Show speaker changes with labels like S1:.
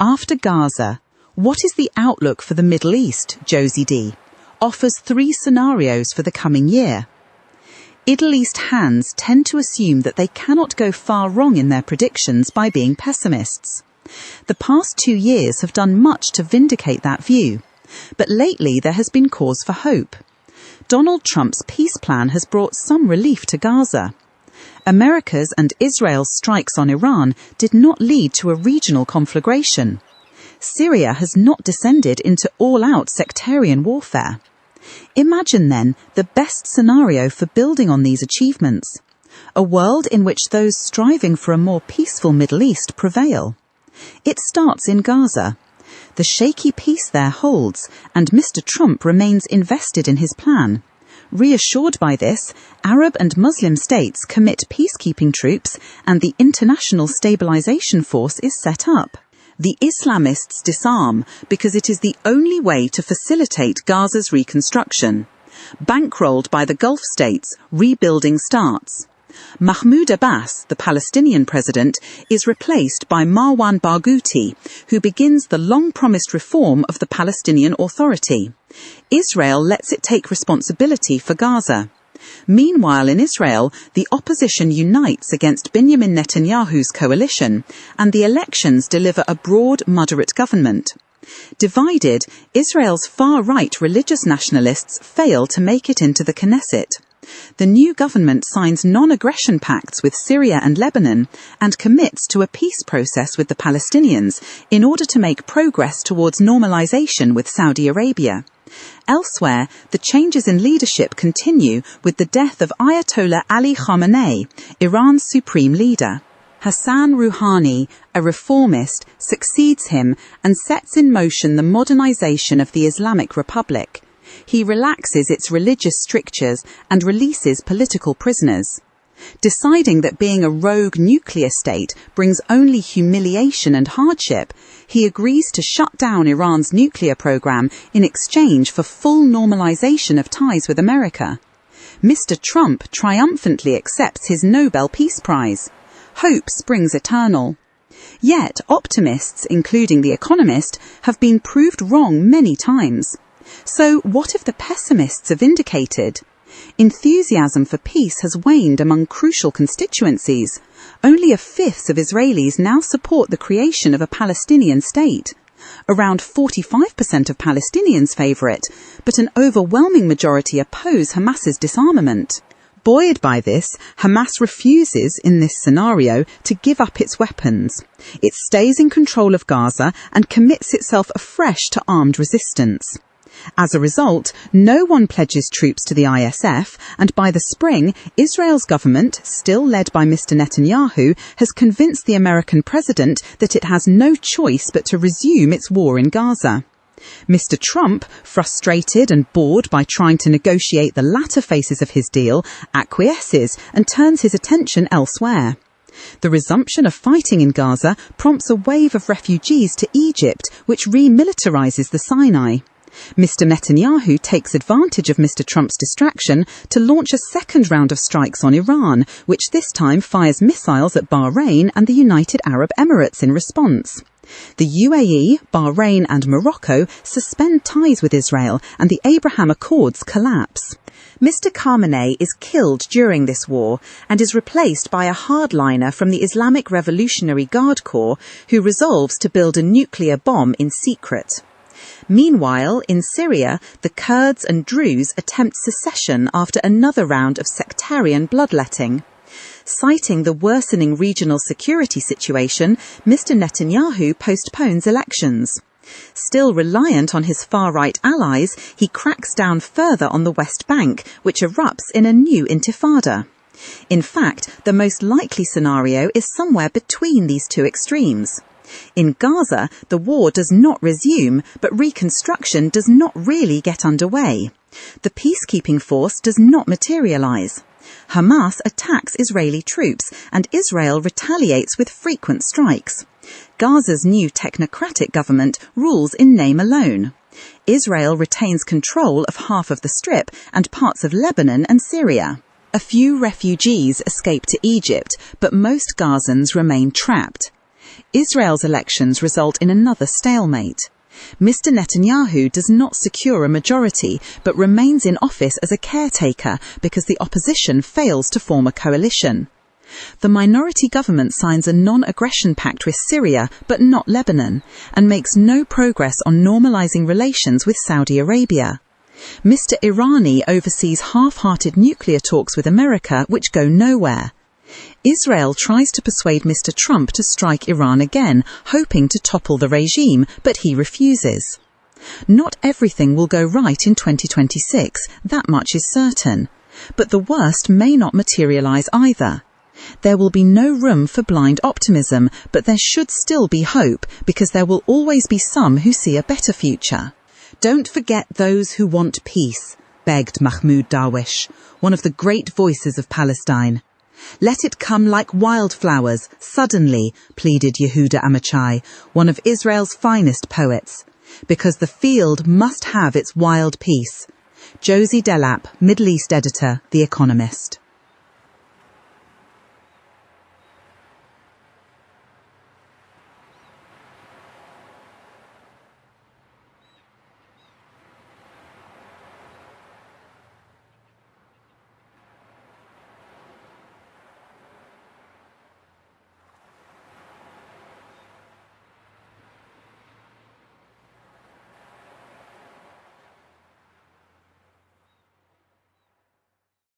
S1: After Gaza, what is the outlook for the Middle East? Josie D. offers 3 scenarios for the coming year. Middle East hands tend to assume that they cannot go far wrong in their predictions by being pessimists. The past 2 years have done much to vindicate that view, but lately there has been cause for hope. Donald Trump's peace plan has brought some relief to Gaza. America's and Israel's strikes on Iran did not lead to a regional conflagration. Syria has not descended into all-out sectarian warfare. Imagine then the best scenario for building on these achievements. A world in which those striving for a more peaceful Middle East prevail. It starts in Gaza. The shaky peace there holds, and Mr. Trump remains invested in his plan. Reassured by this, Arab and Muslim states commit peacekeeping troops and the International Stabilization Force is set up. The Islamists disarm because it is the only way to facilitate Gaza's reconstruction. Bankrolled by the Gulf states, rebuilding starts. Mahmoud Abbas, the Palestinian president, is replaced by Marwan Barghouti, who begins the long-promised reform of the Palestinian Authority. Israel lets it take responsibility for Gaza. Meanwhile, in Israel, the opposition unites against Benjamin Netanyahu's coalition, and the elections deliver a broad, moderate government. Divided, Israel's far-right religious nationalists fail to make it into the Knesset. The new government signs non-aggression pacts with Syria and Lebanon and commits to a peace process with the Palestinians in order to make progress towards normalization with Saudi Arabia. Elsewhere, the changes in leadership continue with the death of Ayatollah Ali Khamenei, Iran's supreme leader. Hassan Rouhani, a reformist, succeeds him and sets in motion the modernization of the Islamic Republic. He relaxes its religious strictures and releases political prisoners. Deciding that being a rogue nuclear state brings only humiliation and hardship, he agrees to shut down Iran's nuclear program in exchange for full normalization of ties with America. Mr. Trump triumphantly accepts his Nobel Peace Prize. Hope springs eternal. Yet optimists, including The Economist, have been proved wrong many times. So what if the pessimists are vindicated? Enthusiasm for peace has waned among crucial constituencies. Only 1/5 of Israelis now support the creation of a Palestinian state. Around 45% of Palestinians favour it, but an overwhelming majority oppose Hamas's disarmament. Buoyed by this, Hamas refuses, in this scenario, to give up its weapons. It stays in control of Gaza and commits itself afresh to armed resistance. As a result, no one pledges troops to the ISF, and by the spring, Israel's government, still led by Mr. Netanyahu, has convinced the American president that it has no choice but to resume its war in Gaza. Mr. Trump, frustrated and bored by trying to negotiate the latter phases of his deal, acquiesces and turns his attention elsewhere. The resumption of fighting in Gaza prompts a wave of refugees to Egypt, which remilitarizes the Sinai. Mr. Netanyahu takes advantage of Mr. Trump's distraction to launch a second round of strikes on Iran, which this time fires missiles at Bahrain and the United Arab Emirates in response. The UAE, Bahrain and Morocco suspend ties with Israel and the Abraham Accords collapse. Mr. Khamenei is killed during this war and is replaced by a hardliner from the Islamic Revolutionary Guard Corps who resolves to build a nuclear bomb in secret. Meanwhile, in Syria, the Kurds and Druze attempt secession after another round of sectarian bloodletting. Citing the worsening regional security situation, Mr. Netanyahu postpones elections. Still reliant on his far-right allies, he cracks down further on the West Bank, which erupts in a new intifada. In fact, the most likely scenario is somewhere between these two extremes. In Gaza, the war does not resume, but reconstruction does not really get underway. The peacekeeping force does not materialize. Hamas attacks Israeli troops, and Israel retaliates with frequent strikes. Gaza's new technocratic government rules in name alone. Israel retains control of half of the Strip and parts of Lebanon and Syria. A few refugees escape to Egypt, but most Gazans remain trapped. Israel's elections result in another stalemate. Mr. Netanyahu does not secure a majority, but remains in office as a caretaker because the opposition fails to form a coalition. The minority government signs a non-aggression pact with Syria, but not Lebanon, and makes no progress on normalizing relations with Saudi Arabia. Mr. Irani oversees half-hearted nuclear talks with America, which go nowhere. Israel tries to persuade Mr. Trump to strike Iran again, hoping to topple the regime, but he refuses. Not everything will go right in 2026, that much is certain. But the worst may not materialize either. There will be no room for blind optimism, but there should still be hope, because there will always be some who see a better future. Don't forget those who want peace, begged Mahmoud Darwish, one of the great voices of Palestine. Let it come like wildflowers, suddenly, pleaded Yehuda Amichai, one of Israel's finest poets, because the field must have its wild peace. Josie Delap, Middle East editor, The Economist.